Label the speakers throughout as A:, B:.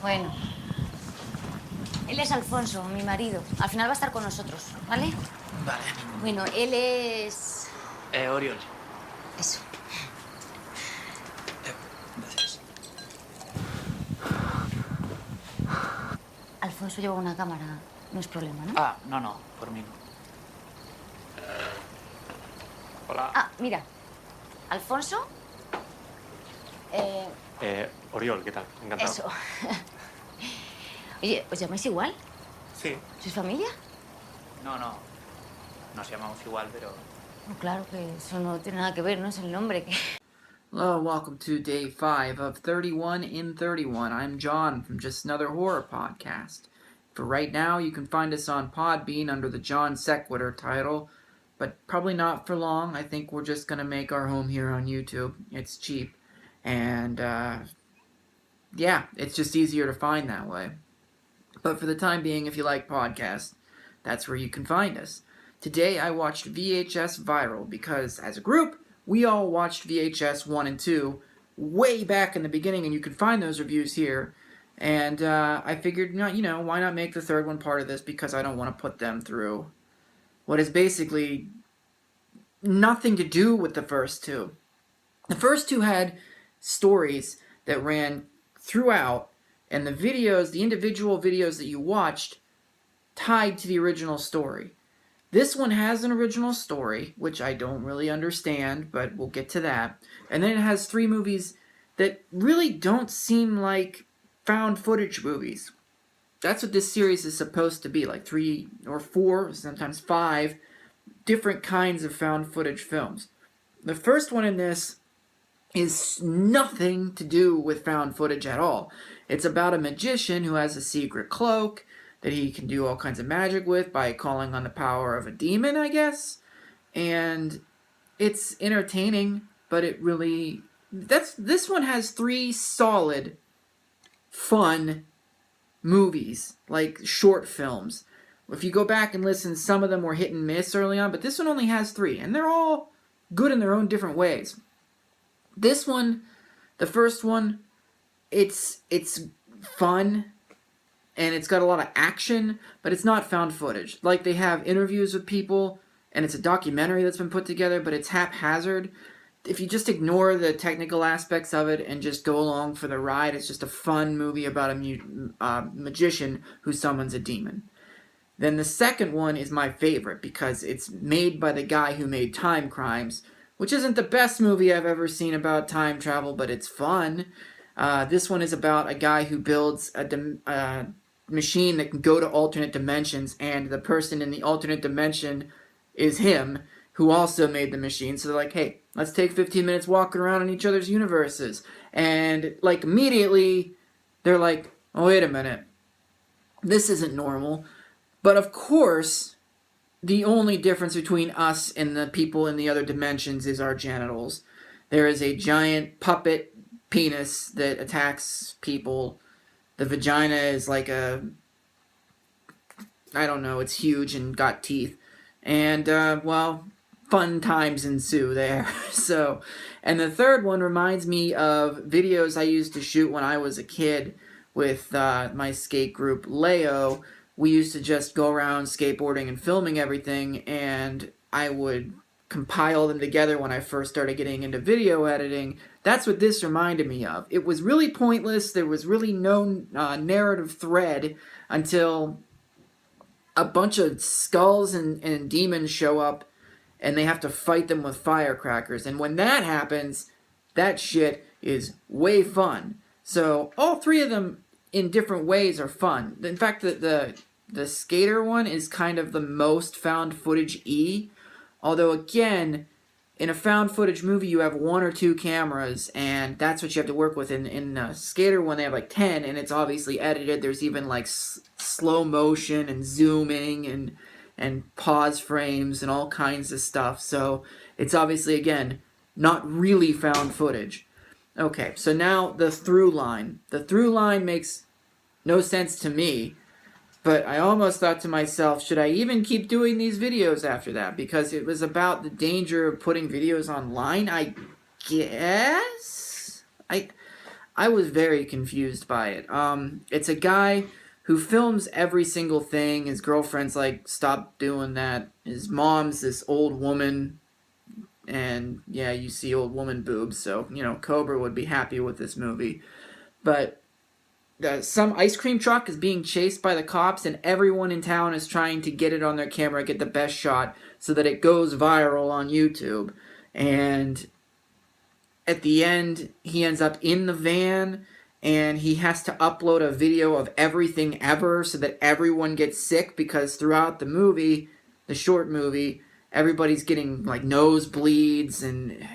A: Bueno. Él es Alfonso, mi marido. Al final va a estar con nosotros, ¿vale?
B: Vale.
A: Bueno, él es...
B: Oriol.
A: Eso.
B: Gracias.
A: Alfonso lleva una cámara. No es problema, ¿no?
B: Ah, no, por mí no. Hola.
A: Ah, mira. Alfonso...
C: Oriol, ¿qué tal? Encantado.
A: Eso. Oye, ¿os llamáis igual?
C: Sí.
A: ¿Sois familia?
B: No nos llamamos igual, pero...
A: No, claro que eso no tiene nada que ver, ¿no? Es el nombre que...
D: Hello, welcome to day 5 of 31 in 31. I'm John from Just Another Horror Podcast. For right now, you can find us on Podbean under the John Sequitur title, but probably not for long. I think we're just going to make our home here on YouTube. It's cheap, and yeah, it's just easier to find that way. But for the time being, if you like podcasts, that's where you can find us. Today, I watched VHS Viral because, as a group, we all watched VHS 1 and 2 way back in the beginning, and you can find those reviews here. And I figured, why not make the third one part of this, because I don't want to put them through what is basically nothing to do with the first two. The first two had stories that ran throughout, and the individual videos that you watched, tied to the original story. This one has an original story, which I don't really understand, but we'll get to that. And then it has 3 movies that really don't seem like found footage movies. That's what this series is supposed to be, like 3 or 4, sometimes 5 different kinds of found footage films. The first one in this is nothing to do with found footage at all. It's about a magician who has a secret cloak that he can do all kinds of magic with by calling on the power of a demon, I guess. And it's entertaining, but it really... This one has 3 solid, fun movies, like short films. If you go back and listen, some of them were hit and miss early on, but this one only has 3, and they're all good in their own different ways. This one, the first one, it's fun, and it's got a lot of action, but it's not found footage. Like, they have interviews with people, and it's a documentary that's been put together, but it's haphazard. If you just ignore the technical aspects of it and just go along for the ride, it's just a fun movie about a magician who summons a demon. Then the second one is my favorite because it's made by the guy who made Time Crimes, which isn't the best movie I've ever seen about time travel, but it's fun. This one is about a guy who builds a machine that can go to alternate dimensions, and the person in the alternate dimension is him, who also made the machine. So they're like, hey, let's take 15 minutes walking around in each other's universes. And, like, immediately, they're like, oh, wait a minute. This isn't normal. But, of course, the only difference between us and the people in the other dimensions is our genitals. There is a giant puppet penis that attacks people. The vagina is like I don't know, it's huge and got teeth. And, fun times ensue there. And the third one reminds me of videos I used to shoot when I was a kid with my skate group, Leo. We used to just go around skateboarding and filming everything, and I would compile them together when I first started getting into video editing. That's what this reminded me of. It was really pointless. There was really no narrative thread until a bunch of skulls and demons show up, and they have to fight them with firecrackers. And when that happens, that shit is way fun. So all 3 of them in different ways are fun. In fact, the skater one is kind of the most found footage-y. Although, again, in a found footage movie, you have 1 or 2 cameras, and that's what you have to work with. In Skater one, they have like 10, and it's obviously edited. There's even like slow motion and zooming and pause frames and all kinds of stuff. So it's obviously, again, not really found footage. Okay, so now the through line. The through line makes no sense to me. But I almost thought to myself, should I even keep doing these videos after that? Because it was about the danger of putting videos online, I guess? I was very confused by it. It's a guy who films every single thing. His girlfriend's like, stop doing that. His mom's this old woman, and yeah, you see old woman boobs, so, Cobra would be happy with this movie. But some ice cream truck is being chased by the cops, and everyone in town is trying to get it on their camera, get the best shot, so that it goes viral on YouTube. And at the end, he ends up in the van, and he has to upload a video of everything ever so that everyone gets sick, because throughout the movie, the short movie, everybody's getting like nosebleeds. And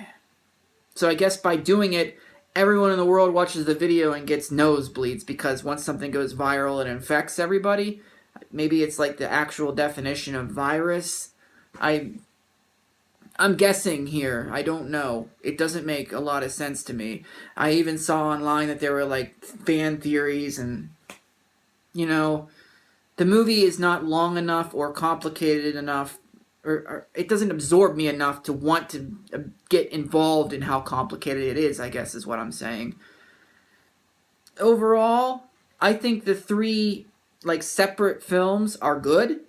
D: so I guess by doing it, everyone in the world watches the video and gets nosebleeds, because once something goes viral, it infects everybody. Maybe it's like the actual definition of virus. I'm guessing here. I don't know. It doesn't make a lot of sense to me. I even saw online that there were like fan theories, and the movie is not long enough or complicated enough, or it doesn't absorb me enough to want to get involved in how complicated it is, I guess is what I'm saying. Overall, I think the three like separate films are good,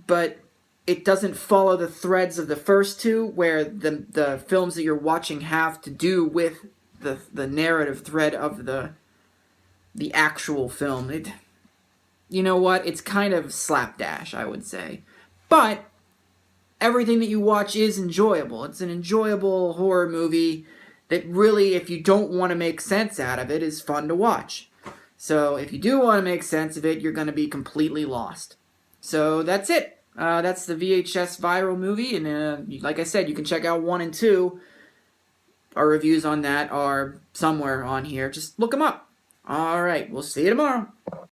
D: but it doesn't follow the threads of the first two, where the films that you're watching have to do with the narrative thread of the actual film. You know what? It's kind of slapdash, I would say. But everything that you watch is enjoyable. It's an enjoyable horror movie that really, if you don't want to make sense out of it, is fun to watch. So if you do want to make sense of it, you're going to be completely lost. So that's it. That's the VHS viral movie, and like I said, you can check out 1 and 2. Our reviews on that are somewhere on here. Just look them up. Alright, we'll see you tomorrow.